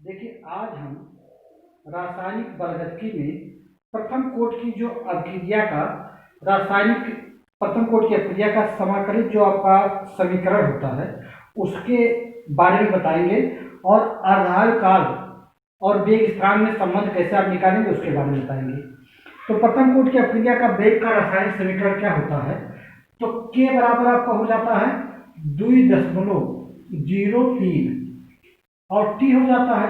देखिए, आज हम रासायनिक बलगदगी में प्रथम कोट की जो अभिक्रिया का रासायनिक प्रथम कोट की अभिक्रिया का समाकलित जो आपका समीकरण होता है उसके बारे में बताएंगे और अर्धायु काल और वेग स्थिरांक में संबंध कैसे आप निकालेंगे उसके बारे में बताएंगे। तो प्रथम कोट की अभिक्रिया का वेग का रासायनिक समीकरण क्या होता है? तो k बराबर आपका हो जाता है 2.03 और t हो जाता है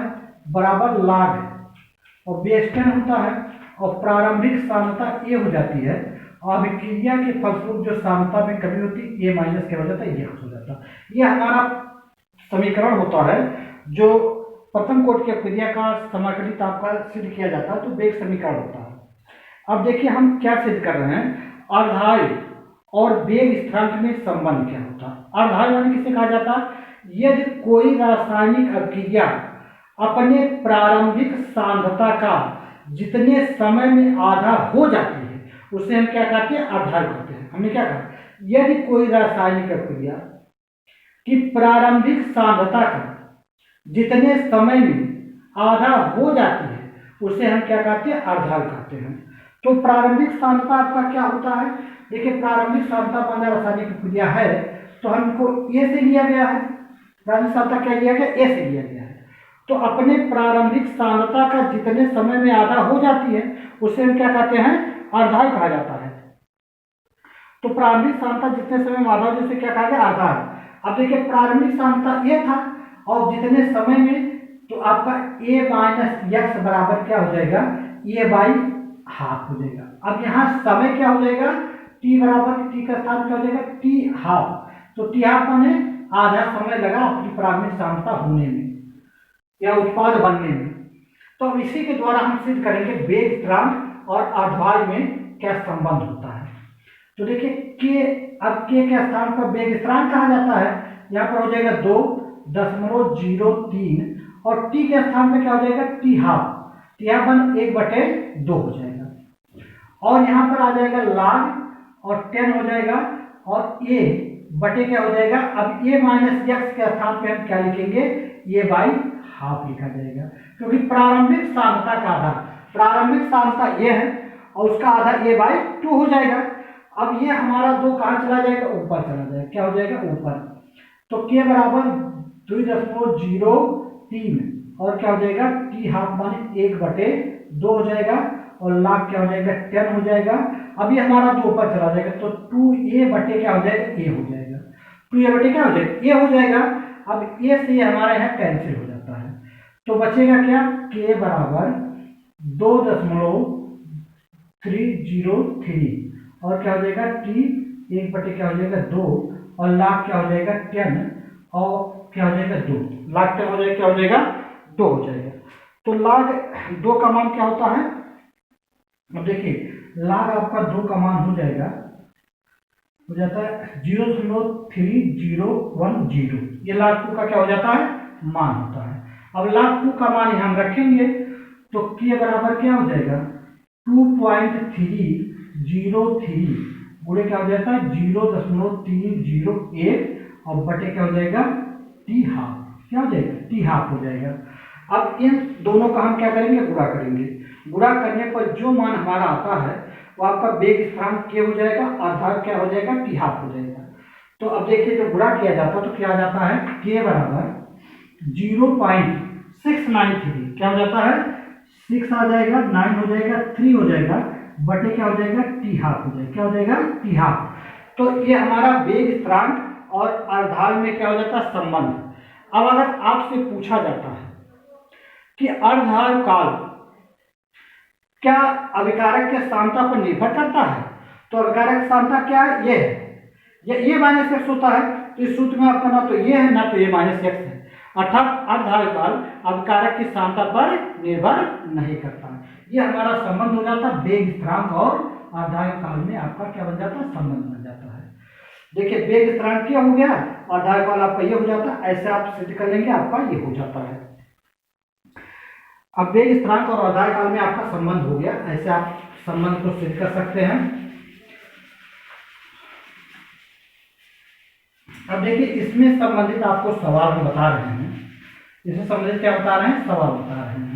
बराबर log और बेस्टन होता है और प्रारंभिक सांद्रता a हो जाती है और अभिक्रिया के फलस्वरूप जो सांद्रता में कमी होती है a माइनस क्या हो जाता है, ये हो जाता है। यह हमारा समीकरण होता है जो प्रथम कोट की अभिक्रिया का समाकलित आपका सिद्ध किया जाता है, तो वेग समीकरण होता है। अब देखिए हम क्या सिद्ध कर रहे हैं, अर्धायु और वेग स्थिरांक में संबंध क्या होता है। अर्धायु यानी किसे कहा जाता है? यदि कोई रासायनिक अभिक्रिया अपने प्रारंभिक सांद्रता का जितने समय में आधा हो जाती है उसे हम क्या कहते हैं, अर्धायु कहते हैं। हमने क्या कहा, यदि कोई रासायनिक अभिक्रिया की प्रारंभिक सांद्रता का जितने समय में आधा हो जाती है उसे हम क्या कहते हैं, अर्धायु कहते हैं। तो प्रारंभिक सांद्रता आपका क्या होता है? देखिए, प्रारंभिक सांद्रता माना रासायनिक अभिक्रिया है तो हमको ए से लिया गया है। प्रारंभिक सांद्रता क्या लिया गया? ए से लिया गया है। तो अपने प्रारंभिक सांद्रता का जितने समय में आधा हो जाती है उसे हम क्या कहते हैं, अर्धायु कहा जाता है। तो प्रारंभिक सांद्रता जितने समय में आधा हो जिसे क्या कहा गया, अर्धायु। अब देखिए, प्रारंभिक सांद्रता ए था और जितने समय में, तो आपका a माइनस एक्स बराबर क्या हो जाएगा, a बाई हाफ हो जाएगा। अब यहाँ समय क्या हो जाएगा, t बराबर t का स्थान क्या हो जाएगा, t हाफ। तो t हाफ माने आधा समय लगा अपनी प्रारंभिक सांद्रता होने में या उत्पाद बनने में। तो अब इसी के द्वारा हम सिद्ध करेंगे वेग स्थिरांक और अर्धायु में क्या संबंध होता है। तो देखिए अब के स्थान पर वेग स्थिरांक कहा जाता है, यहाँ पर हो जाएगा 2.03 और t के स्थान पे क्या हो जाएगा, t हाफ बन 1/2 हो जाएगा और यहाँ पर आ जाएगा log और 10 हो जाएगा और a बटे क्या हो जाएगा, अब a माइनस एक्स के स्थान पे हम क्या लिखेंगे, a बाई हाफ लिखा जाएगा क्योंकि प्रारंभिक सांद्रता का आधा, प्रारंभिक सांद्रता ये है और उसका आधा a बाई 2 हो जाएगा। अब ये हमारा 2 कहाँ चला जाएगा, ऊपर चला जाएगा, क्या हो जाएगा, ऊपर। तो k बराबर 2.03 और क्या हो जाएगा, t हाफ माने 1/2 हो जाएगा और लाख क्या हो जाएगा, 10 हो जाएगा। अब ये हमारा 2 ऊपर चला जाएगा तो 2a बटे क्या हो जाएगा, a हो जाएगा। 2a बटे क्या हो जाएगा, a हो जाएगा। अब a से हमारा यहाँ कैंसिल हो जाता है तो बचेगा क्या, k बराबर 2.303 और क्या हो जाएगा, t 1 बटे क्या हो जाएगा 2 और लाख क्या हो जाएगा 10 और क्या हो जाएगा 2, लाख क्या हो जाएगा, क्या हो जाएगा 2 हो जाएगा। तो लाग 2 का मान क्या होता है, अब देखिए लाग आपका 2 का मान हो जाएगा, हो जाता है 0.3010। ये लाग 2 का क्या हो जाता है, मान होता है। अब लाग 2 का मान हम रखेंगे तो k बराबर क्या हो जाएगा, 2.303 गुणे क्या हो जाता है 0.301 और बटे क्या हो जाएगा t हाफ, क्या हो जाएगा, t हाफ हो जाएगा। अब इन दोनों का हम क्या करेंगे, गुणा करेंगे। गुणा करने पर जो मान हमारा आता है वो आपका वेग स्थिरांक k हो जाएगा, अर्धायु क्या हो जाएगा, t हाफ हो जाएगा। तो अब देखिए जब गुणा किया जाता है तो क्या आ जाता है, k बराबर 0.693, क्या हो जाता है, 6 आ जाएगा, 9 हो जाएगा, 3 हो जाएगा, बटे क्या हो जाएगा, t हाफ हो जाएगा, क्या हो जाएगा, t हाफ। तो ये हमारा वेग स्थिरांक और अर्धायु में क्या हो जाता है, संबंध। अब अगर आपसे पूछा जाता है कि अर्धायु काल क्या अभिकारक के सांद्रता पर निर्भर करता है, तो अभिकारक सांद्रता क्या है, ये है, ये माइनस एक्स होता है। तो इस सूत्र में आपका ना तो ये है ना तो ये माइनस एक्स है, अर्थात अर्धायु काल अभिकारक की सांद्रता पर निर्भर नहीं करता है। ये हमारा संबंध हो जाता है वेग स्थिरांक और अर्धायु काल में आपका क्या बन जाता है, संबंध बन जाता है। देखिए वेग स्थिरांक क्या हो गया, अर्धायु काल आपका ये हो जाता है, ऐसे आप सिद्ध कर लेंगे आपका ये हो जाता है। अब वेग स्थिरांक और अर्धायु काल में आपका संबंध हो गया, ऐसे आप संबंध को सिद्ध कर सकते हैं। अब देखिए इसमें संबंधित आपको सवाल हम बता रहे हैं इससे संबंधित क्या बता रहे हैं, सवाल बता रहे हैं।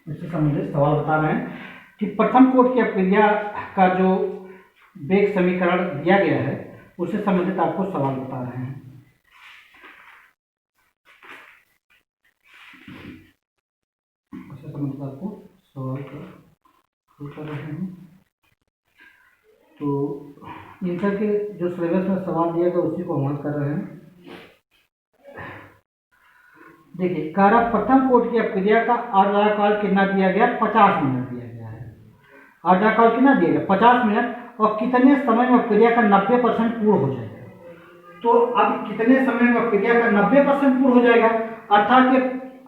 इससे संबंधित सवाल बता रहे हैं कि प्रथम कोटि की अपक्रिया का जो वेग समीकरण दिया गया है उससे संबंधित आपको सवाल बता रहे हैं। उससे संबंधित आपको सवाल कर रहे हैं। तो इंटर के जो सिलेबस में सवाल दिया गया उसी को हम कर रहे हैं। देखिए, कार्य प्रथम कोटि की अपक्रिया का अर्धकाल कितना दिया गया, 50 मिनट दिया गया है। अर्धकाल कितना दिया गया, 50 मिनट, और कितने समय में अपक्रिया का 90% पूर्ण हो जाएगा। तो अब कितने समय में अपक्रिया का 90% पूर्ण हो जाएगा, अर्थात कि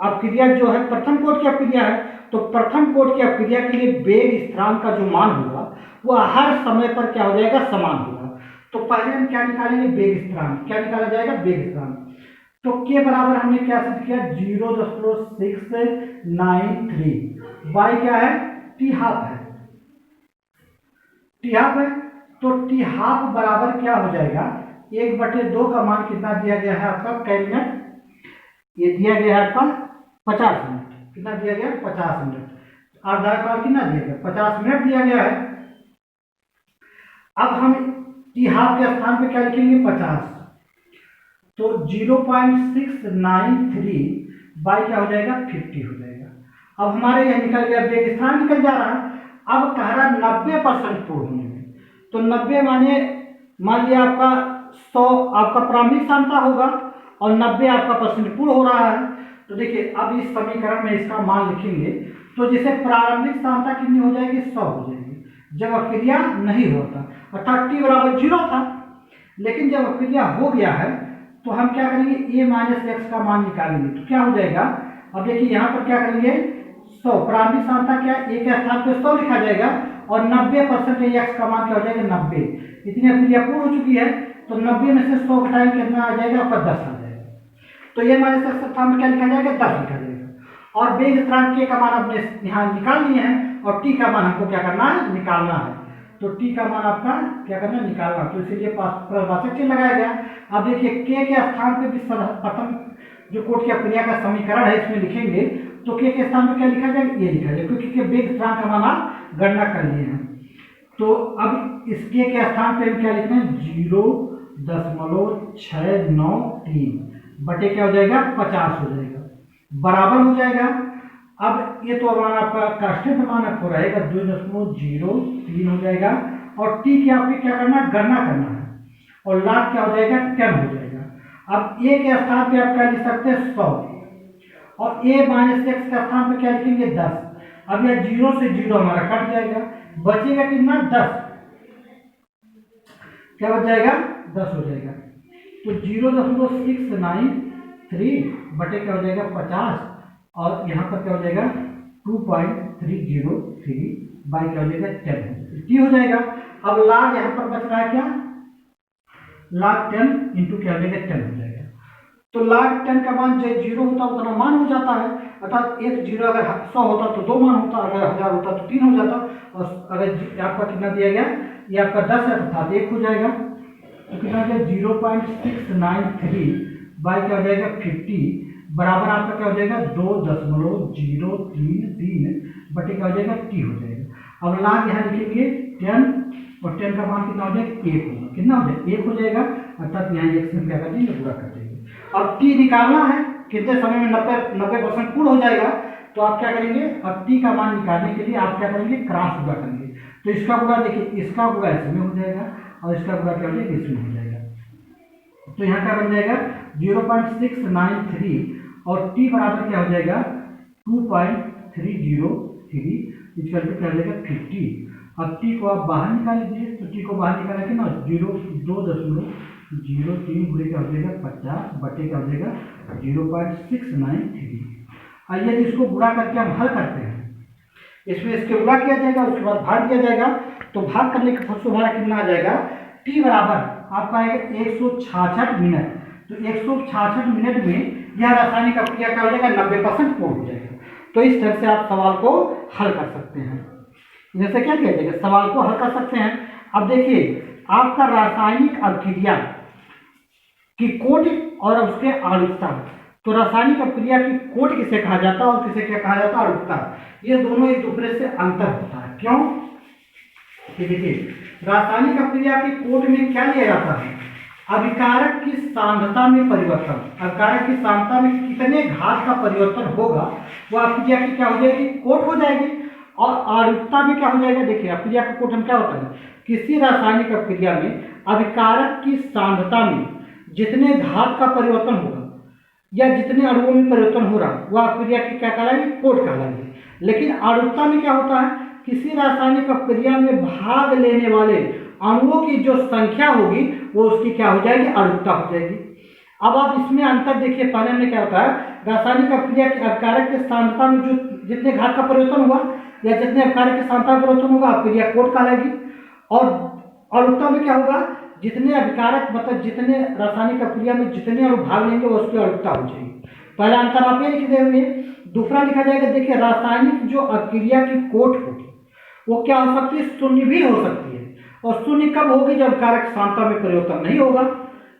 अपक्रिया जो है प्रथम कोटि की अपक्रिया है, तो प्रथम कोटि की अपक्रिया के लिए वेग स्थिरांक का जो मान होगा वह हर समय पर क्या हो जाएगा, समान होगा। तो पहले हम क्या निकालेंगे, वेग स्थिरांक। क्या निकाला जाएगा, वेग स्थिरांक। तो के बराबर हमने क्या सिद्ध किया, 0.693। वाई क्या है, टी हाफ है, टी हाफ है। तो टी हाफ बराबर क्या हो जाएगा, 1/2 का मान कितना दिया गया है आपका, कै मिनट, ये दिया गया है आपका 50 मिनट। कितना दिया गया, 50 मिनट। अर्धकाल कितना दिया गया, 50 मिनट दिया गया है। अब हम टी हाफ के स्थान पे क्या लिखेंगे, 50। तो 0.693 बाई क्या हो जाएगा, 50 हो जाएगा। अब हमारे यह निकल गया, वेग स्थिरांक निकल जा रहा है। अब कह रहा 90% पूर्ण होने में, तो 90 माने मान लिया आपका 100 आपका प्रारंभिक क्षमता होगा और 90 आपका परसेंट पूर्ण हो रहा है। तो देखिए, अब इस समीकरण में इसका मान लिखेंगे तो जैसे प्रारंभिक क्षमता कितनी हो जाएगी, 100 हो जाएगी जब अपक्रिया नहीं होता, अर्थात टी बराबर 0 था। लेकिन जब अपक्रिया हो गया है तो हम क्या करेंगे, a माइनस एक्स का मान निकालेंगे। तो क्या हो जाएगा, अब देखिए यहाँ पर क्या करेंगे, 100 प्रारंभिक क्षमता क्या, एक स्थान पे 100 लिखा जाएगा और 90% एक्स का मान क्या हो जाएगा, 90। इतनी अपक्रिया पूर्ण हो चुकी है, तो 90 में से 100 घटाएंगे कितना आ जाएगा, आपका 10 आ जाएगा। तो ये माइनस एक्स स्थान में क्या लिखा जाएगा, 10 लिखा जाएगा। और वेग स्थिरांक के का मान आपने यहाँ निकाल लिए हैं और टी का मान हमको क्या करना है, निकालना है। तो टी का मान आपका क्या करना है, निकालना। तो इसीलिए परिभाषक चिन्ह लगाया गया। अब देखिए, के स्थान पे भी प्रथम जो कोटि की अपक्रिया का समीकरण है इसमें लिखेंगे, तो के स्थान पे क्या लिखा जाएगा, ये लिखा जाएगा, क्योंकि वेग स्थिरांक का मान आप गणना कर लिए हैं। तो अब इस के स्थान पे हम क्या लिखते हैं, 0.693 बटे क्या हो जाएगा, 50 हो जाएगा, बराबर हो जाएगा। अब ये तो मान आपका कांस्टेंट मान आपको रहेगा, 2.03 हो जाएगा। और टी की आपको क्या करना है, गणना करना है, और लाभ क्या हो जाएगा, 10 हो जाएगा। अब ए के स्थान पे आप क्या लिख सकते हैं, 100, और ए माइनस एक्स के स्थान पे क्या लिखेंगे, 10। अब यह 0 से 0 हमारा कट जाएगा, बचेगा कितना, 10। क्या बच जाएगा, 10 हो जाएगा। तो 0.693 बटे क्या हो जाएगा, 50, और यहाँ पर क्या हो जाएगा, 2.303 बाई क्या हो जाएगा, 10 टी हो जाएगा। अब लाग यहाँ पर बच रहा है क्या, लाग 10 इंटू क्या हो जाएगा, 10 हो जाएगा। तो लाग 10 का मान जो 0 होता है उतना मान हो जाता है, अर्थात एक 0 अगर 100 होता तो 2 मान होता, अगर 1000 होता तो 3 हो जाता, और अगर आपका कितना दिया गया, ये आपका 10 है अर्थात 1 हो जाएगा। तो कितना गया, 0.693 बाई क्या हो जाएगा, 50 बराबर आपका क्या हो जाएगा, 2.033 बटे क्या हो जाएगा, टी हो जाएगा। अब लाग यहाँ लिखेंगे 10, और 10 का मान कितना हो जाएगा, 1 होगा। कितना हो जाएगा, 1 हो जाएगा, अर्थात यहाँ एक से क्या कर देंगे, पूरा कर देंगे। अब टी निकालना है, कितने समय में 90% पूर्ण हो जाएगा। तो आप क्या करेंगे, अब टी का मान निकालने के लिए आप क्या करेंगे, क्रॉस गुणा करेंगे। तो इसका गुणा देखिए, इसका गुणा इसमें हो जाएगा और इसका गुणा क्या हो जाएगा, इसमें हो जाएगा। तो यहाँ क्या बन जाएगा, 0.693 और टी बराबर क्या हो जाएगा, 2.303 इसका क्या हो जाएगा, 50। अब टी को आप बाहर निकाल लीजिए, तो टी को बाहर निकाला कि ना, 2.03 गुणे क्या हो जाएगा, 50 बटे क्या हो जाएगा, 0.693। आइए इसको गुणा करके हम हल करते हैं। इसमें इसके गुणा किया जाएगा, उसके बाद भाग दिया जाएगा। तो भाग करने के फलस्वरूप हमारा कितना आ जाएगा, टी बराबर आपका आएगा 166 मिनट। तो 166 मिनट में यह रासायनिक अपक्रिया क्या हो जाएगा, 90% पूर्ण हो जाएगा। तो इस तरह से आप सवाल को हल कर सकते हैं। जैसे क्या किया जाएगा, सवाल को हल कर सकते हैं। अब देखिए, आपका रासायनिक अपक्रिया की कोटि और उसके आरुकता। तो रासायनिक अपक्रिया की कोट किसे कहा जाता है और किसे क्या कहा जाता है, आरुकता। ये दोनों एक दूसरे से अंतर होता है। क्यों? देखिए, रासायनिक अपक्रिया की कोट में क्या लिया जाता है, अभिकारक की सांद्रता में परिवर्तन। अभिकारक की सांद्रता में कितने घात का परिवर्तन होगा वो अपक्रिया की क्या हो जाएगी, कोट हो जाएगी। और आरुकता में क्या हो जाएगा, देखिए अपक्रिया का कोट हम क्या होता है, किसी रासायनिक अपक्रिया में अभिकारक की सांद्रता में जितने घात का परिवर्तन होगा या जितने अणुओं में परिवर्तन हो रहा वह अपक्रिया की क्या कहलाएगी, कोट कहलाएगी। लेकिन आरुकता में क्या होता है, किसी रासायनिक अपक्रिया में भाग लेने वाले अणुओं की जो संख्या होगी वो उसकी क्या हो जाएगी, आरुकता हो जाएगी। अब आप इसमें अंतर देखिए, पहले में क्या होता है, रासायनिक अपक्रिया के अभिकारक की सांद्रता में जो जितने घात का परिवर्तन हुआ या जितने अभिकारक की सांद्रता में परिवर्तन होगा अपक्रिया कोट कहलाएगी। और आरुकता में क्या होगा, जितने अभिकारक मतलब जितने रासायनिक अपक्रिया में जितने अणु भाग लेंगे वो उसकी आरुकता हो जाएगी। पहला अंतर आप ये लिख देंगे। दूसरा लिखा जाएगा, देखिए रासायनिक जो अपक्रिया की कोट होगी वो क्या हो सकती है, शून्य भी हो सकती है। और शून्य कब होगी, जब अभिकारक सांद्रता में परिवर्तन नहीं होगा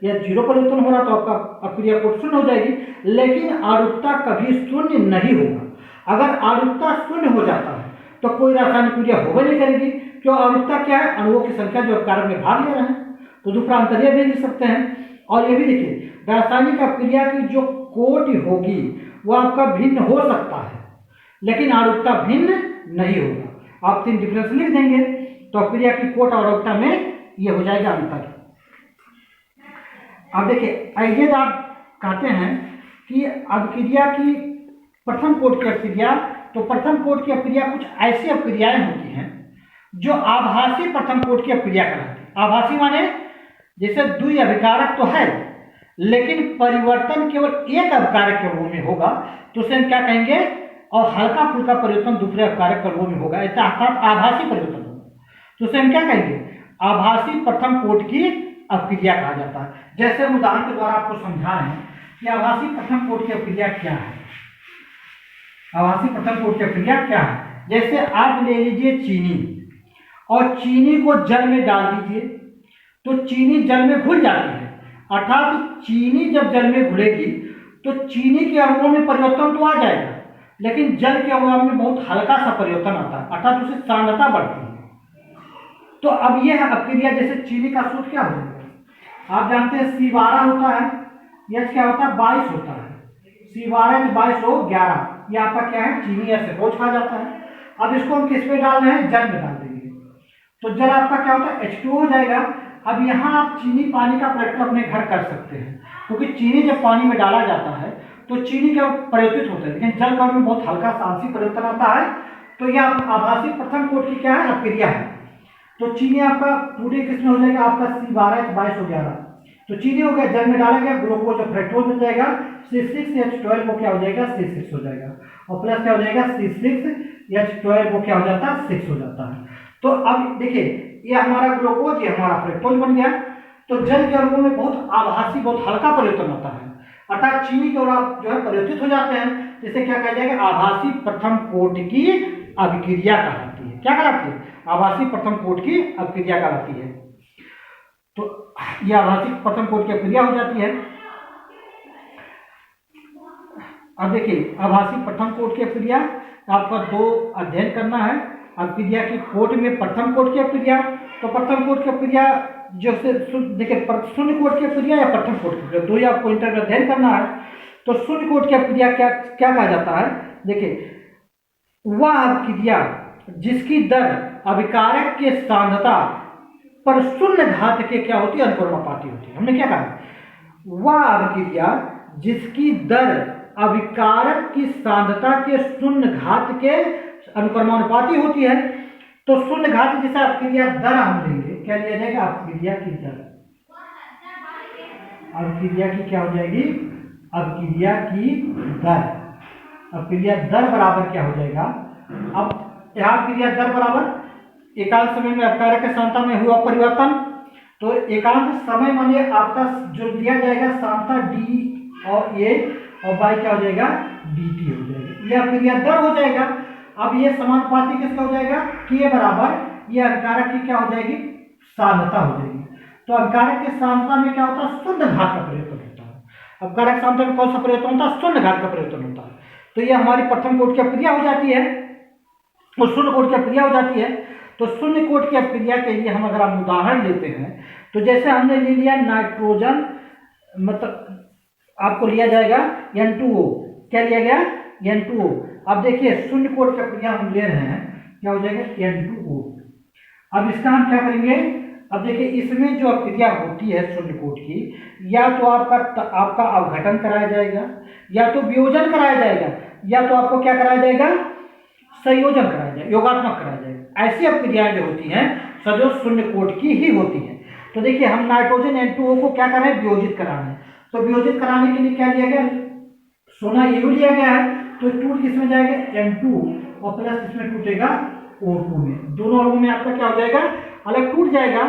या जीरो परिवर्तन हो रहा तो आपका अपक्रिया कोट शून्य हो जाएगी। लेकिन आरुकता कभी शून्य नहीं होगा। अगर आरुकता शून्य हो जाता है तो कोई रासायनिक क्रिया होगा नहीं करेगी। क्यों, आरुकता क्या है, अणुओं की संख्या जो अभिकारक में भाग ले रहे हैं। तो दूसरा अंतर ये भी लिख सकते हैं। और ये भी देखिए, रासायनिक अपक्रिया की जो कोट होगी वो आपका भिन्न हो सकता है लेकिन आरुकता भिन्न नहीं होगा। आप 3 डिफरेंस लिख देंगे तो अपक्रिया की कोट और आरुकता में ये हो जाएगा अंतर। अब देखिए, आइए आप कहते हैं कि अपक्रिया की प्रथम कोट की अपक्रिया, तो प्रथम कोट की अपक्रिया कुछ ऐसी अपक्रियाएं होती हैं जो आभासी प्रथम कोट की अपक्रिया कहलाती है। आभासी माने जैसे द्वि अभिकारक तो है लेकिन परिवर्तन केवल एक अभिकारक के अणुओं में होगा तो उसे हम क्या कहेंगे, और हल्का फुल्का परिवर्तन दूसरे अभिकारक के अणुओं में होगा, ऐसा अर्थात आभासी परिवर्तन होगा तो उसे हम क्या कहेंगे, आभासी प्रथम कोट की अपक्रिया कहा जाता है। जैसे हम उदाहरण के द्वारा आपको समझा रहे हैं कि आभासी प्रथम कोट की अपक्रिया क्या है। आभासी प्रथम कोट की अपक्रिया क्या है, जैसे आप ले लीजिए चीनी और चीनी को जल में डाल दीजिए तो चीनी जल में घुल जाती है। अर्थात चीनी जब जल में घुलेगी तो चीनी के अणुओं में परिवर्तन तो आ जाएगा लेकिन जल के अणुओं में बहुत हल्का सा परिवर्तन आता है, अर्थात उससे सांद्रता बढ़ती है। तो अब यह है अपक्रिया। जैसे चीनी का सूत्र क्या होगा, आप जानते हैं C12 होता है, यह क्या होता है 22 होता है। C12 22 हो 11, ये आपका क्या है, चीनी या सेपोज कहा जाता है। अब इसको हम किस में डाल रहे हैं, जल में डाल देंगे तो जल आपका क्या होता है H2 हो जाएगा। अब यहाँ आप चीनी पानी का प्रयोग अपने घर कर सकते हैं क्योंकि चीनी जब पानी में डाला जाता है तो चीनी क्या परिवर्तित होता है लेकिन जल का में बहुत हल्का सा आंशिक परिवर्तन आता है। तो यह आभासी प्रथम कोट की क्या है, अपक्रिया है। तो चीनी आपका पूरे किसमें हो जाएगा, आपका C12 22 हो 11 तो चीनी हो गया, जल में डाला गया, ग्लूकोज और फ्रक्टोज मिल जाएगा, C6H12 वो क्या हो जाएगा, C6 हो जाएगा और प्लस क्या हो जाएगा, C6H12 वो क्या हो जाता है, 6 हो जाता है। तो अब देखिए, ये हमारा ग्लूकोज, ये हमारा फ्रक्टोज बन गया। तो जल के अणुओं में बहुत आभासी बहुत हल्का परिवर्तन होता है, अर्थात चीनी के और आप जो है परिवर्तित हो जाते हैं, जिसे क्या कहा जाएगा, आभासी प्रथम कोट की अपक्रिया कहलाती है। क्या कहलाती है, आभासी प्रथम कोट की अपक्रिया कहलाती है। तो यह आभासी प्रथम कोट की अपक्रिया हो जाती है। अब देखिए, आभासी प्रथम कोट की अपक्रिया आपका 2 अध्ययन करना है। अपक्रिया की कोट में प्रथम कोट की अपक्रिया, तो प्रथम कोट की अपक्रिया जैसे देखिए शून्य कोट की अपक्रिया या प्रथम कोट की अपक्रिया, 2 ही आपको इंटर में अध्ययन करना है। तो शून्य कोट की अपक्रिया क्या क्या कहा जाता है, देखिए वह अपक्रिया जिसकी दर अभिकारक के सांद्रता पर शून्य घात के क्या होती है, अनुक्रमानुपाती होती है। हमने क्या कहा, वह अपक्रिया जिसकी दर अभिकारक की सांद्रता के शून्य घात के अनुक्रमानुपाती होती है। तो शून्य घात जैसा अपक्रिया दर हम लेंगे, क्या लिया जाएगा, अपक्रिया की दर। अपक्रिया की क्या हो जाएगी, अपक्रिया की दर। अपक्रिया दर बराबर क्या हो जाएगा, अब यहाँ अपक्रिया दर बराबर एकांश समय में अभिकारक के सांद्रता में हुआ परिवर्तन। तो एकांश समय मानिए आपका जो दिया जाएगा सांद्रता D और A और Y क्या हो जाएगा, DT हो जाएगा, यह अपक्रिया दर हो जाएगा। अब ये समानुपाती किसका हो जाएगा, K बराबर ये अभिकारक की क्या हो जाएगी, सांद्रता हो जाएगी। तो अभिकारक के सांद्रता में क्या होता है, शुद्ध घात का परिवर्तन होता है। अपकारक सामता में कौन सा परिवर्तन होता है? शून्य घात का परिवर्तन होता है। तो ये हमारी प्रथम कोटि की अपक्रिया हो जाती है और शून्य कोटि की अपक्रिया हो जाती है। तो शून्य कोटि की अपक्रिया के लिए हम अगर आप उदाहरण लेते हैं तो जैसे हमने ले लिया नाइट्रोजन, मतलब आपको लिया जाएगा N2O। क्या लिया गया? N2O। अब देखिए शून्य कोटि की अपक्रिया हम ले रहे हैं, क्या हो जाएगा? N2O। अब इसका हम क्या करेंगे? अब देखिए इसमें जो अपक्रिया होती है शून्य कोटि की, या तो आपका अवघटन कराया जाएगा, या तो वियोजन कराया जाएगा, या तो आपको क्या कराया जाएगा? संयोजन कराया जाएगा, योगात्मक कराया जाएगा। ऐसी अपक्रियाएं जो होती हैं सदैव शून्य कोटि की ही होती हैं। तो देखिए हम नाइट्रोजन N2O को क्या कर रहे हैं? वियोजित करा रहे हैं। तो वियोजित कराने के लिए क्या लिया गया? सोना EU लिया गया है। तो टूट किसमें जाएगा? N2 और प्लस इसमें टूटेगा O2 में। दोनों अणुओं में आपका क्या हो जाएगा? अलग टूट जाएगा।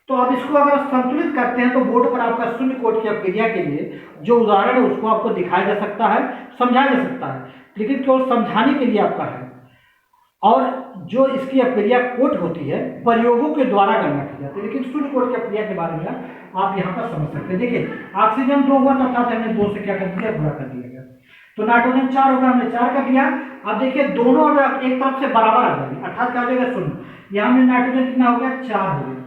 तो अब इसको अगर संतुलित करते हैं तो बोर्ड पर आपका शून्य कोटि की अपक्रिया के लिए जो उदाहरण है उसको आपको दिखाया जा सकता है, समझाया जा सकता है, लेकिन केवल समझाने के लिए आपका है। और जो इसकी अपक्रिया कोट होती है प्रयोगों के द्वारा गणना की जाती है, लेकिन शून्य कोटि की अपक्रिया के बारे में आप यहाँ पर समझ सकते हैं। देखिए ऑक्सीजन 2 हुआ तो हमने 2 से क्या कर दिया? गुणा कर दिया गया। तो नाइट्रोजन 4 होगा, हमने 4 कर दिया। अब देखिए दोनों एक तरफ से बराबर आ जाएंगे, अर्थात क्या हो जाएगा? शून्य। यहाँ में नाइट्रोजन कितना हो गया? 4 हो गया।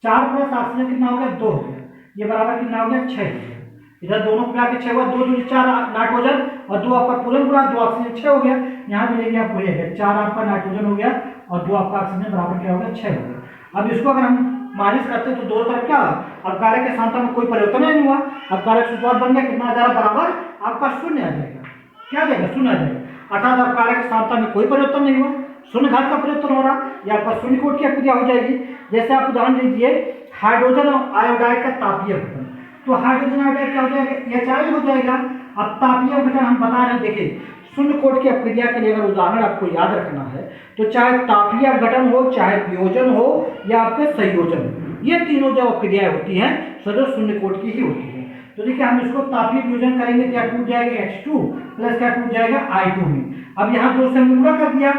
4 प्लस ऑक्सीजन कितना हो गया? 2 हो गया। ये बराबर कितना हो गया? 6 हो गया। इधर दोनों मिला के 6 हुआ, 2 दूनी 4 नाइट्रोजन और 2 आपका पूरन गुणा 2 ऑक्सीजन 6 हो गया। यहाँ भी लेंगे आपको ये 4 आपका नाइट्रोजन हो गया और 2 आपका ऑक्सीजन बराबर क्या हो गया? 6 हो गया। अब इसको अगर हम माइनस करते तो दोनों तरफ क्या? अपकारक के सांता में कोई परिवर्तन नहीं हुआ, अपकारक सूत्र बन गया कितना आ जाएगा? बराबर आपका शून्य आ जाएगा। क्या आ जाएगा? शून्य आ जाएगा। अर्थात अपकारक के सांता में कोई परिवर्तन नहीं हुआ, शून्य घात का परिवर्तन हो रहा, या आपका शून्य कोटि की अपक्रिया हो जाएगी। जैसे आप उदाहरण लीजिए हाइड्रोजन और आयोडाइड का तापीय अपघटन। तो हाइड्रोजन आयोडाइड क्या हो जाएगा? HI हो जाएगा। अब तापीय अपघटन हम बता रहे हैं, देखिए शून्य कोटि की अपक्रिया के लिए अगर उदाहरण आपको याद रखना है तो चाहे तापीय अपघटन हो, चाहे वियोजन हो, या आपके संयोजन हो, ये तीनों जो अपक्रियाएं होती हैं सदैव शून्य कोटि की ही होती है। तो देखिए हम इसको तापीय वियोजन करेंगे, क्या टूट जाएगा? H2 प्लस क्या टूट जाएगा? I2 में। अब यहाँ 2 से गुणा कर दिया,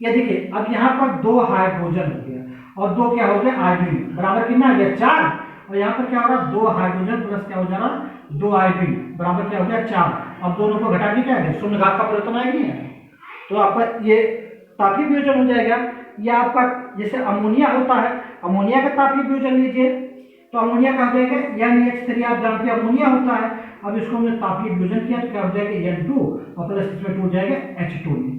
ये देखिए अब यहाँ पर 2 हाइड्रोजन हो गया और 2 क्या हो गया? आयोडीन। बराबर कितना आ गया? 4। और यहाँ पर क्या हो रहा? 2 हाइड्रोजन प्लस क्या हो जा रहा? 2 आयोडीन बराबर क्या हो गया? 4। अब दोनों को घटा के क्या है? शून्य घात का परिवर्तन आएगी। तो आपका ये तापीय वियोजन हो जाएगा। या आपका जैसे अमोनिया होता है, अमोनिया का तापीय वियोजन लीजिए तो अमोनिया का हो जाएगा NH3। आप जानते हैं अमोनिया होता है। अब इसको हमने तापीय वियोजन किया तो क्या हो जाएगा? N2 और प्लस इसमें टूट जाएगा H2 में।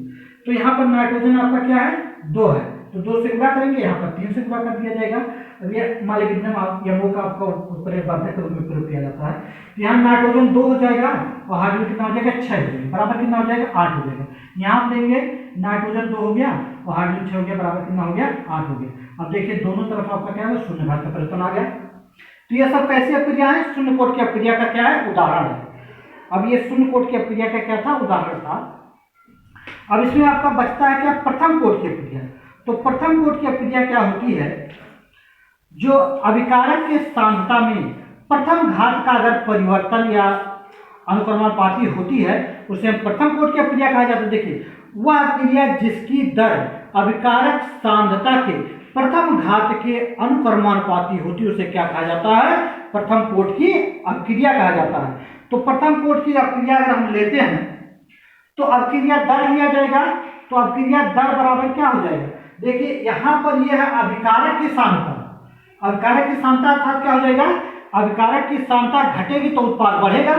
तो यहाँ पर नाइट्रोजन आपका क्या है? 2 है, तो 2 से गुणा करेंगे, यहाँ पर 3 से गुणा कर दिया जाएगा। अब ये मालिब्डिनम यमो का आपका उत्प्रेरक के रूप में प्रयोग किया जाता है। तो यहाँ नाइट्रोजन 2 हो जाएगा और हाइड्रोजन कितना हो जाएगा? 6 हो जाएगा। बराबर कितना हो जाएगा? 8 हो जाएगा। यहाँ आप देंगे नाइट्रोजन 2 हो गया और हाइड्रोजन 6 हो गया, बराबर कितना हो गया? 8 हो गया। अब देखिए दोनों तरफ आपका क्या है? शून्य घात का परिवर्तन आ गया। तो ये सब कैसी अपक्रिया है? शून्य कोटि की अपक्रिया का क्या है? उदाहरण है। अब ये शून्य कोटि की अपक्रिया का क्या था? उदाहरण था। अब इसमें आपका बचता है क्या? प्रथम कोटि की अपक्रिया। तो प्रथम कोटि की अपक्रिया क्या होती है? जो अभिकारक के सांद्रता में प्रथम घात का अगर परिवर्तन या अनुक्रमानुपाती होती है उसे हम प्रथम कोटि की अपक्रिया कहा जाता है। देखिए वह अपक्रिया जिसकी दर अभिकारक सांद्रता के प्रथम घात के अनुक्रमानुपाती होती है उसे क्या कहा जाता है? प्रथम कोटि की अपक्रिया कहा जाता है। तो प्रथम कोटि की अपक्रिया अगर हम लेते हैं तो अपक्रिया दर लिया जाएगा। तो अपक्रिया दर बराबर क्या हो जाएगा? देखिए यहाँ पर यह है अभिकारक की सांद्रता। अभिकारक की सांद्रता अर्थात क्या हो जाएगा? अभिकारक की सांद्रता घटेगी तो उत्पाद बढ़ेगा।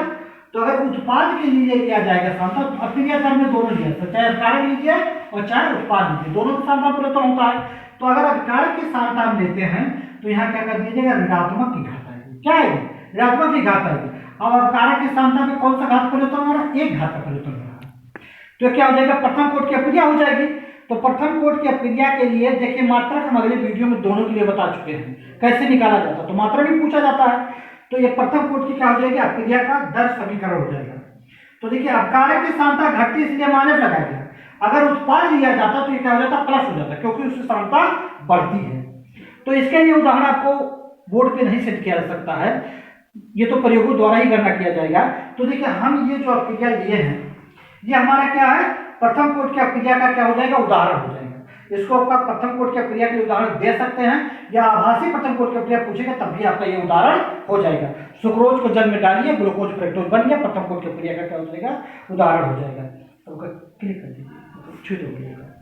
तो अगर उत्पाद के लिए लिया जाएगा सांद्रता, अपक्रिया दर में दोनों लिया, तो चाहे अभिकारक लीजिए और चाहे उत्पाद लीजिए, दोनों की सांद्रता परिवर्तन होता है। तो अगर अभिकारक की सांद्रता हम लेते हैं तो यहाँ क्या कर दिया जाएगा? ऋणात्मक की घात आएगी। क्या आएगी? ऋणात्मक की घात आएगी। और अभिकारक की सांद्रता में कौन सा घात परिवर्तन हो रहा है? एक घात का परिवर्तन हो रहा है। तो क्या हो जाएगा? प्रथम कोटि की अपक्रिया हो जाएगी। तो प्रथम कोटि की अपक्रिया के लिए देखिए मात्रक हम अगले वीडियो में दोनों के लिए बता चुके हैं कैसे निकाला जाता है, तो मात्रक भी पूछा जाता है। तो ये प्रथम कोटि की क्या हो जाएगी? अपक्रिया का दर समीकरण हो जाएगा। तो देखिए अपकारक की सांद्रता घटती इसलिए माइनस लगाया गया। अगर उत्पाद लिया जाता तो ये क्या हो जाता? प्लस हो जाता, क्योंकि उसकी सांद्रता बढ़ती है। तो इसके लिए उदाहरण आपको बोर्ड पे नहीं सेट किया जा सकता है, ये तो प्रयोगों द्वारा ही गणना किया जाएगा। तो देखिए हम ये जो अपक्रिया लिए हैं ये हमारा क्या है? प्रथम कोटि की अपक्रिया का क्या हो जाएगा? उदाहरण हो जाएगा। इसको आपका प्रथम कोटि की क्रिया के लिए उदाहरण दे सकते हैं या आभासी प्रथम कोटि की क्रिया पूछेगा तब भी आपका ये उदाहरण हो जाएगा। सुक्रोज को जल में डालिए, ग्लूकोज फ्रक्टोज बन गया, प्रथम कोटि की क्रिया का क्या हो जाएगा, उदाहरण हो जाएगा। तो क्लिक कर दीजिए, छूट हो गया।